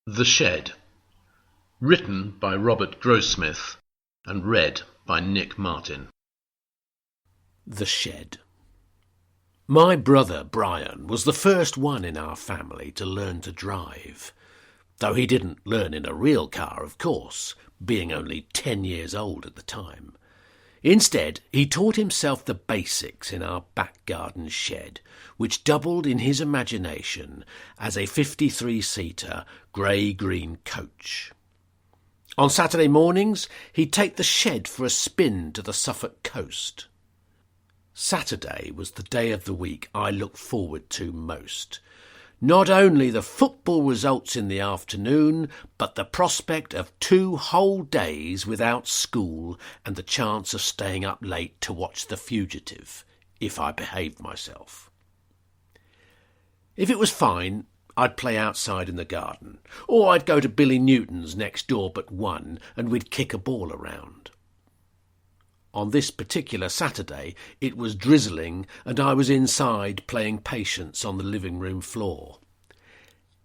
The Shed, written by Robert Grossmith and read by Nick Martin. The Shed. My brother Brian was the first one in our family to learn to drive, though he didn't learn in a real car, of course, being only 10 years old at the time. Instead, he taught himself the basics in our back garden shed, which doubled in his imagination as a 53-seater grey-green coach. On Saturday mornings, he'd take the shed for a spin to the Suffolk coast. Saturday was the day of the week I looked forward to most. Not only the football results in the afternoon, but the prospect of 2 whole days without school and the chance of staying up late to watch The Fugitive, if I behaved myself. If it was fine, I'd play outside in the garden, or I'd go to Billy Newton's next door but one, and we'd kick a ball around. On this particular Saturday, it was drizzling, and I was inside playing patience on the living room floor.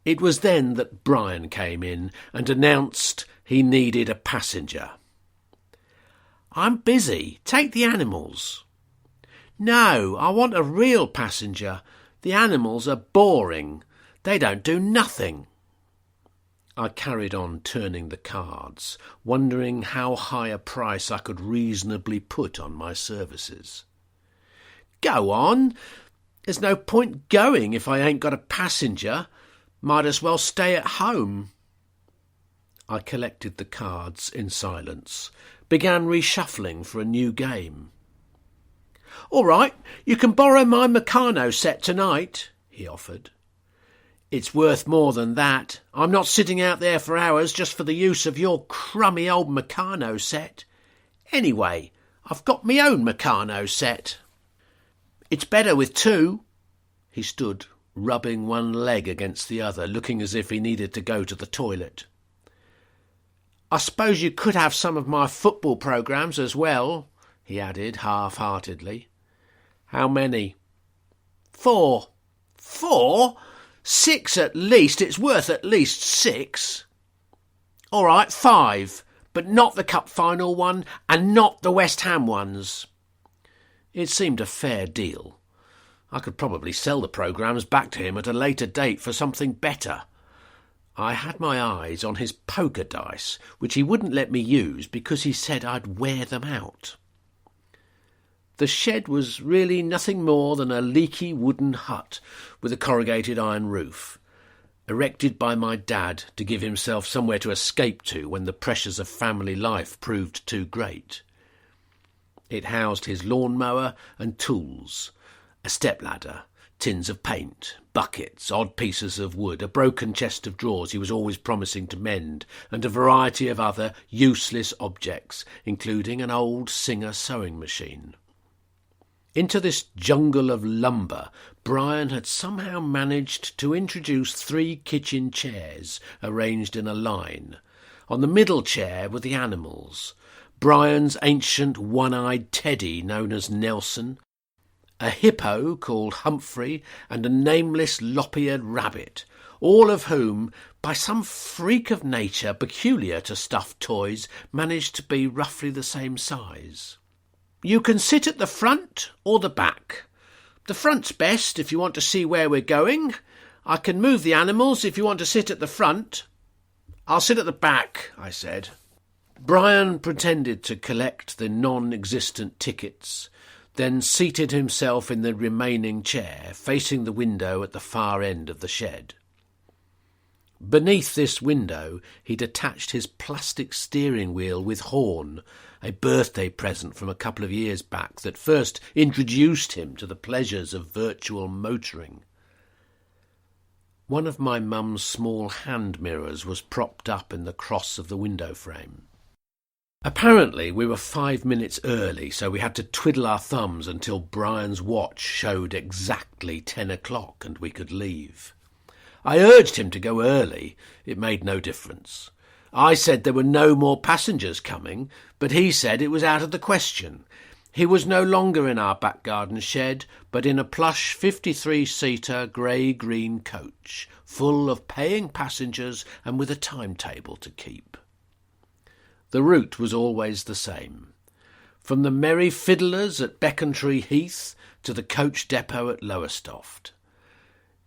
It was then that Brian came in and announced he needed a passenger. "I'm busy. Take the animals." "No, I want a real passenger. The animals are boring. They don't do nothing." I carried on turning the cards, wondering how high a price I could reasonably put on my services. "Go on. There's no point going if I ain't got a passenger. Might as well stay at home." I collected the cards in silence, began reshuffling for a new game. "All right, you can borrow my Meccano set tonight," he offered. "It's worth more than that. I'm not sitting out there for hours just for the use of your crummy old Meccano set. Anyway, I've got me own Meccano set. It's better with 2. He stood, rubbing one leg against the other, looking as if he needed to go to the toilet. "I suppose you could have some of my football programmes as well," he added half-heartedly. "How many?" 4. 4? 6 at least. It's worth at least 6. "All right, 5, but not the cup final one, and not the West Ham ones." It seemed a fair deal. I could probably sell the programmes back to him at a later date for something better. I had my eyes on his poker dice, which he wouldn't let me use because he said I'd wear them out. The shed was really nothing more than a leaky wooden hut with a corrugated iron roof, erected by my dad to give himself somewhere to escape to when the pressures of family life proved too great. It housed his lawnmower and tools, a stepladder, tins of paint, buckets, odd pieces of wood, a broken chest of drawers he was always promising to mend, and a variety of other useless objects, including an old Singer sewing machine. Into this jungle of lumber, Brian had somehow managed to introduce 3 kitchen chairs arranged in a line. On the middle chair were the animals, Brian's ancient one-eyed teddy known as Nelson, a hippo called Humphrey, and a nameless lop-eared rabbit, all of whom, by some freak of nature peculiar to stuffed toys, managed to be roughly the same size. "You can sit at the front or the back. The front's best if you want to see where we're going. I can move the animals if you want to sit at the front." "I'll sit at the back," I said. Brian pretended to collect the non-existent tickets, then seated himself in the remaining chair, facing the window at the far end of the shed. Beneath this window he'd attached his plastic steering wheel with horn, a birthday present from a couple of years back that first introduced him to the pleasures of virtual motoring. One of my mum's small hand mirrors was propped up in the cross of the window frame. Apparently we were 5 minutes early, so we had to twiddle our thumbs until Brian's watch showed exactly 10 o'clock and we could leave. I urged him to go early. It made no difference. I said there were no more passengers coming, but he said it was out of the question. He was no longer in our back garden shed, but in a plush 53-seater grey-green coach, full of paying passengers and with a timetable to keep. The route was always the same, from the Merry Fiddlers at Becontree Heath to the coach depot at Lowestoft.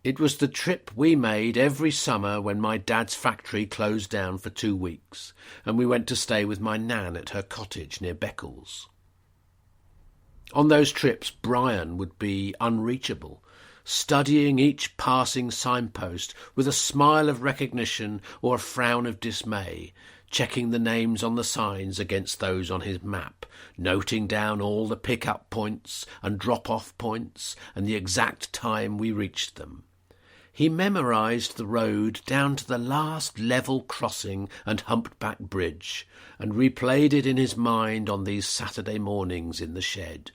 It was the trip we made every summer when my dad's factory closed down for 2 weeks, and we went to stay with my nan at her cottage near Beccles. On those trips, Brian would be unreachable, studying each passing signpost with a smile of recognition or a frown of dismay, checking the names on the signs against those on his map, noting down all the pick-up points and drop-off points and the exact time we reached them. He memorised the road down to the last level crossing and humped-back bridge, and replayed it in his mind on these Saturday mornings in the shed.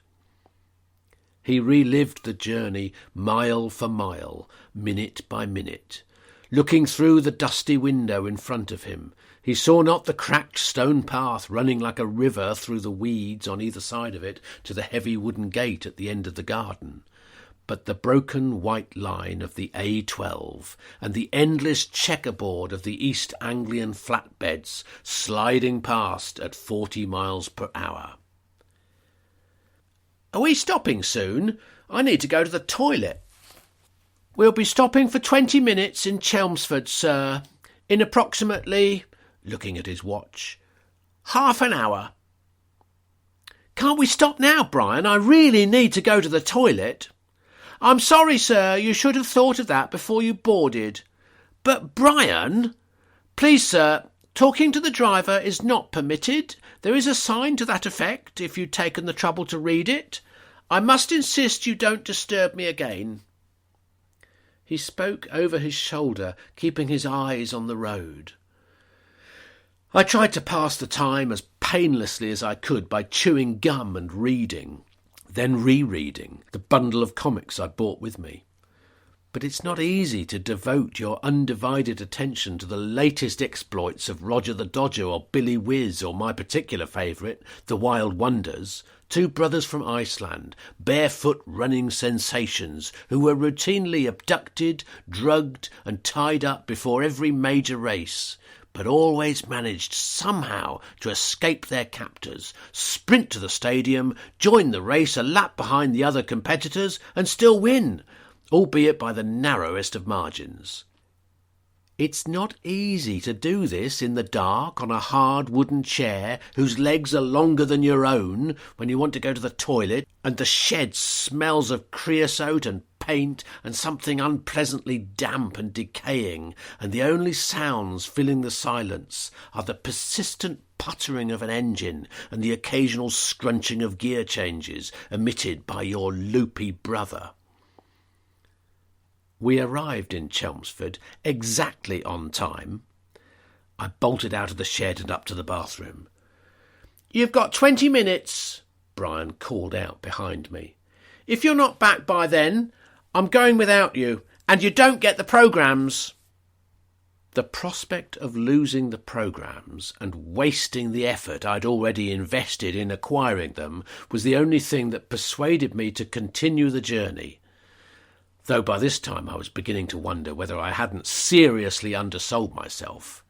He relived the journey mile for mile, minute by minute. Looking through the dusty window in front of him, he saw not the cracked stone path running like a river through the weeds on either side of it to the heavy wooden gate at the end of the garden, but the broken white line of the A12 and the endless checkerboard of the East Anglian flatbeds sliding past at 40 miles per hour. "Are we stopping soon? I need to go to the toilet." "We'll be stopping for 20 minutes in Chelmsford, sir. In approximately," looking at his watch, "half an hour." "Can't we stop now, Brian? I really need to go to the toilet." "I'm sorry, sir. You should have thought of that before you boarded." "But, Brian—" "Please, sir, talking to the driver is not permitted. There is a sign to that effect, if you'd taken the trouble to read it. I must insist you don't disturb me again." He spoke over his shoulder, keeping his eyes on the road. I tried to pass the time as painlessly as I could by chewing gum and reading, then rereading the bundle of comics I brought with me. But it's not easy to devote your undivided attention to the latest exploits of Roger the Dodger or Billy Whiz or my particular favourite, The Wild Wonders, two brothers from Iceland, barefoot running sensations who were routinely abducted, drugged and tied up before every major race, but always managed somehow to escape their captors, sprint to the stadium, join the race a lap behind the other competitors and still win, albeit by the narrowest of margins. It's not easy to do this in the dark on a hard wooden chair whose legs are longer than your own when you want to go to the toilet, and the shed smells of creosote and paint and something unpleasantly damp and decaying, and the only sounds filling the silence are the persistent puttering of an engine and the occasional scrunching of gear changes emitted by your loopy brother. We arrived in Chelmsford exactly on time. I bolted out of the shed and up to the bathroom. "You've got 20 minutes, Brian called out behind me. "If you're not back by then, I'm going without you, and you don't get the programmes." The prospect of losing the programmes and wasting the effort I'd already invested in acquiring them was the only thing that persuaded me to continue the journey, though by this time I was beginning to wonder whether I hadn't seriously undersold myself.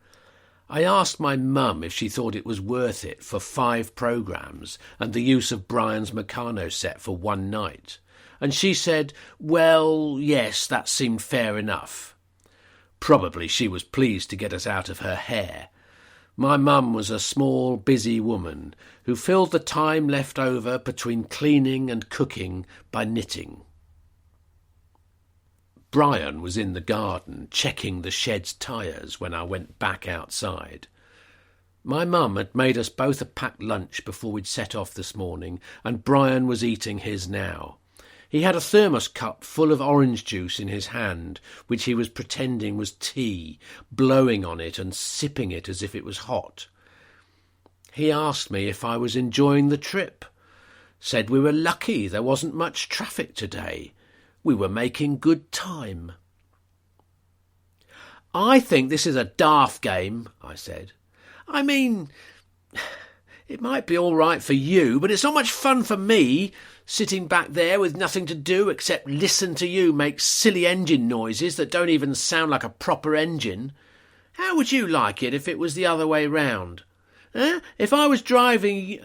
I asked my mum if she thought it was worth it for 5 programmes and the use of Brian's Meccano set for one night, and she said, well, yes, that seemed fair enough. Probably she was pleased to get us out of her hair. My mum was a small, busy woman who filled the time left over between cleaning and cooking by knitting. Brian was in the garden checking the shed's tyres when I went back outside. My mum had made us both a packed lunch before we'd set off this morning, and Brian was eating his now. He had a thermos cup full of orange juice in his hand, which he was pretending was tea, blowing on it and sipping it as if it was hot. He asked me if I was enjoying the trip, said we were lucky there wasn't much traffic today. We were making good time. "I think this is a daft game," I said. "I mean, it might be all right for you, but it's not much fun for me, sitting back there with nothing to do except listen to you make silly engine noises that don't even sound like a proper engine. How would you like it if it was the other way round? If I was driving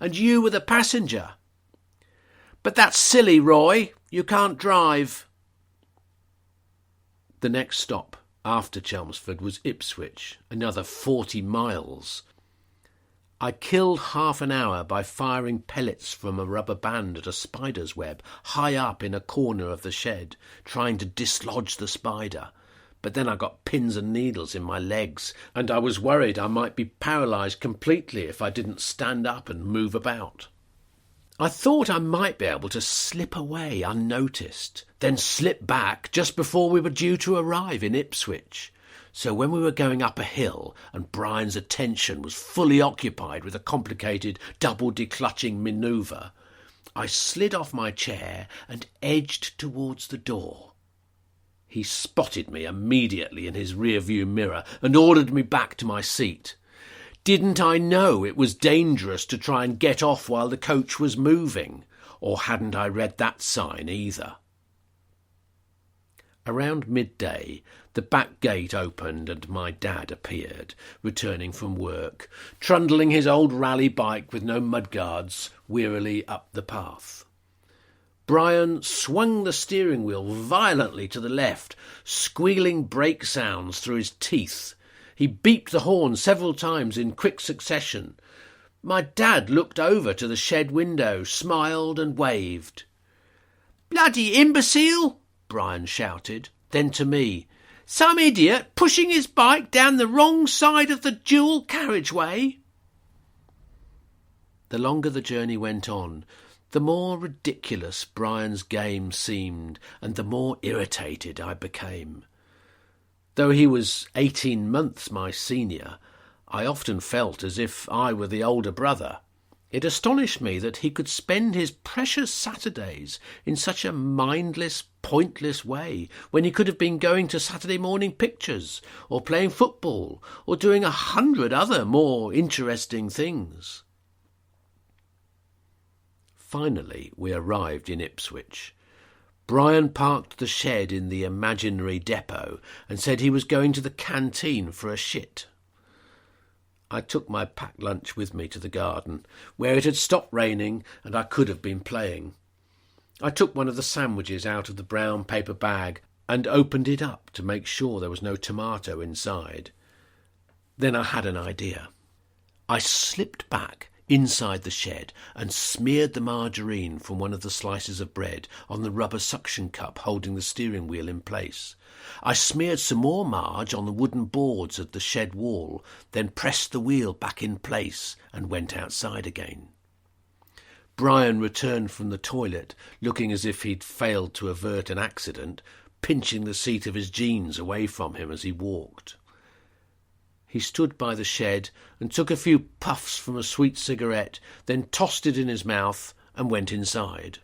and you were the passenger. But that's silly, Roy. You can't drive. The next stop after Chelmsford was Ipswich, another 40 miles. I killed half an hour by firing pellets from a rubber band at a spider's web high up in a corner of the shed, trying to dislodge the spider. But then I got pins and needles in my legs, and I was worried I might be paralysed completely if I didn't stand up and move about. I thought I might be able to slip away unnoticed, then slip back just before we were due to arrive in Ipswich. So when we were going up a hill and Brian's attention was fully occupied with a complicated double declutching manoeuvre, I slid off my chair and edged towards the door. He spotted me immediately in his rear-view mirror and ordered me back to my seat. Didn't I know it was dangerous to try and get off while the coach was moving? Or hadn't I read that sign either? Around midday, the back gate opened and my dad appeared, returning from work, trundling his old rally bike with no mudguards wearily up the path. Brian swung the steering wheel violently to the left, squealing brake sounds through his teeth. He beeped the horn several times in quick succession. My dad looked over to the shed window, smiled and waved. "Bloody imbecile!" Brian shouted. Then to me, "Some idiot pushing his bike down the wrong side of the dual carriageway." The longer the journey went on, the more ridiculous Brian's game seemed, and the more irritated I became. Though he was 18 months my senior, I often felt as if I were the older brother. It astonished me that he could spend his precious Saturdays in such a mindless, pointless way, when he could have been going to Saturday morning pictures, or playing football, or doing 100 other more interesting things. Finally, we arrived in Ipswich. Brian parked the shed in the imaginary depot and said he was going to the canteen for a shit. I took my packed lunch with me to the garden, where it had stopped raining and I could have been playing. I took one of the sandwiches out of the brown paper bag and opened it up to make sure there was no tomato inside. Then I had an idea. I slipped back inside the shed and smeared the margarine from one of the slices of bread on the rubber suction cup holding the steering wheel in place. I smeared some more marge on the wooden boards of the shed wall, then pressed the wheel back in place and went outside again. Brian returned from the toilet, looking as if he'd failed to avert an accident, pinching the seat of his jeans away from him as he walked. He stood by the shed and took a few puffs from a sweet cigarette, then tossed it in his mouth and went inside.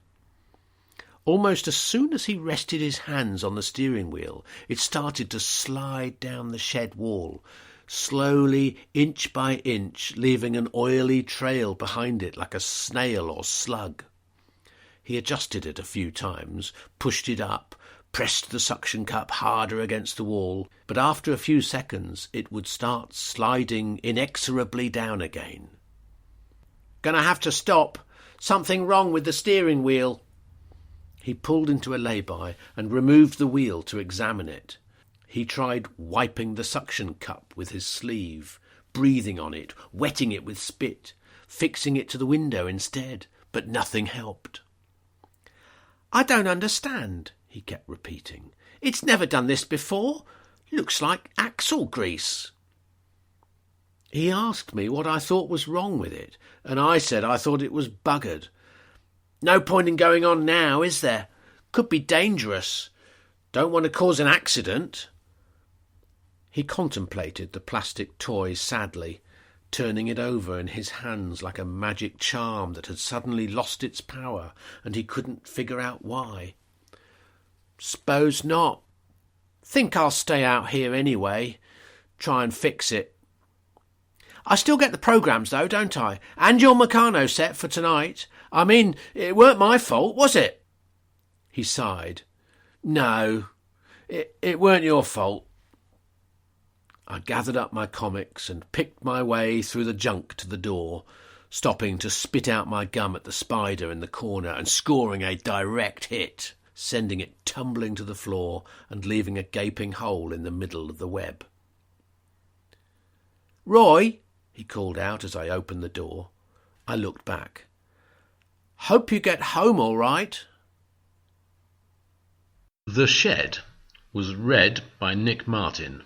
Almost as soon as he rested his hands on the steering wheel, it started to slide down the shed wall, slowly, inch by inch, leaving an oily trail behind it like a snail or slug. He adjusted it a few times, pushed it up, pressed the suction cup harder against the wall, but after a few seconds it would start sliding inexorably down again. "Gonna have to stop. Something wrong with the steering wheel." He pulled into a lay-by and removed the wheel to examine it. He tried wiping the suction cup with his sleeve, breathing on it, wetting it with spit, fixing it to the window instead, but nothing helped. "I don't understand," he kept repeating. "It's never done this before. Looks like axle grease." He asked me what I thought was wrong with it, and I said I thought it was buggered. "No point in going on now, is there? Could be dangerous. Don't want to cause an accident." He contemplated the plastic toy sadly, turning it over in his hands like a magic charm that had suddenly lost its power, and he couldn't figure out why. "S'pose not. Think I'll stay out here anyway. Try and fix it." I still get the programmes though, don't I? And your Meccano set for tonight. I mean, it weren't my fault, was it? He sighed. No, it weren't your fault. I gathered up my comics and picked my way through the junk to the door, stopping to spit out my gum at the spider in the corner and scoring a direct hit, sending it tumbling to the floor and leaving a gaping hole in the middle of the web. "Roy," he called out as I opened the door. I looked back. "Hope you get home all right." The Shed was read by Nick Martin.